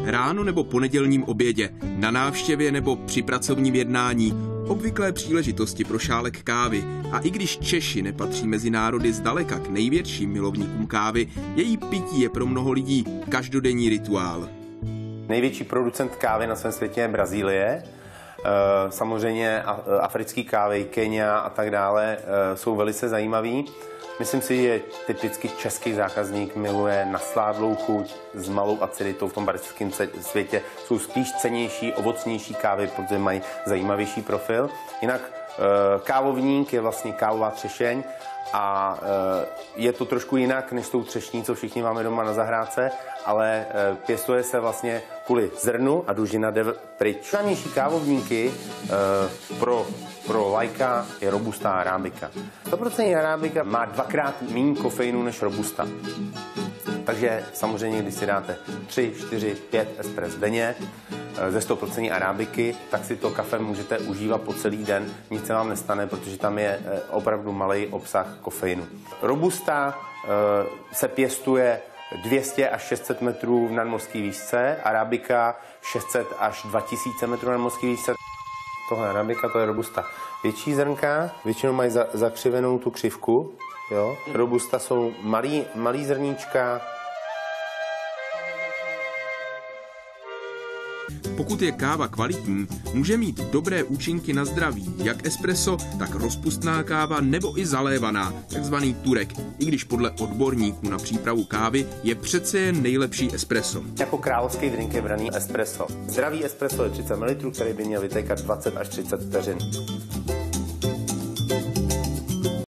ráno nebo po nedělním obědě, na návštěvě nebo při pracovním jednání. Obvyklé příležitosti pro šálek kávy. A i když Češi nepatří mezi národy zdaleka k největším milovníkům kávy, její pití je pro mnoho lidí každodenní rituál. Největší producent kávy na svém světě je Brazílie. Samozřejmě africký kávy, Kenia a tak dále jsou velice zajímavý. Myslím si, že typicky český zákazník miluje nasládlou chuť s malou aciditou. V tom baristickém světě jsou spíš cennější, ovocnější kávy, protože mají zajímavější profil. Jinak kávovník je vlastně kávová třešeň a je to trošku jinak než tou třešní, co všichni máme doma na zahrádce, ale pěstuje se vlastně kvůli zrnu a dužina jde pryč. Nejznámější kávovníky pro laika je robusta arábika. 100% arábika má 2x méně kofeinu než robusta. Takže samozřejmě, když si dáte 3, 4, 5 espres denně ze 100% arábiky, tak si to kafe můžete užívat po celý den. Nic se vám nestane, protože tam je opravdu malý obsah kofeinu. Robusta se pěstuje 200 až 600 metrů v nadmořské výšce, arábika 600 až 2000 metrů v nadmořské výšce. Tohle arábika, to je robusta. Větší zrnka, většinou mají zakřivenou tu křivku. Jo? Robusta jsou malý zrníčka. Pokud je káva kvalitní, může mít dobré účinky na zdraví, jak espresso, tak rozpustná káva nebo i zalévaná, takzvaný turek, i když podle odborníků na přípravu kávy je přece jen nejlepší espresso. Jako královský drink je braný espresso. Zdravý espresso je 30 ml, který by měl vytékat 20 až 30 vteřin.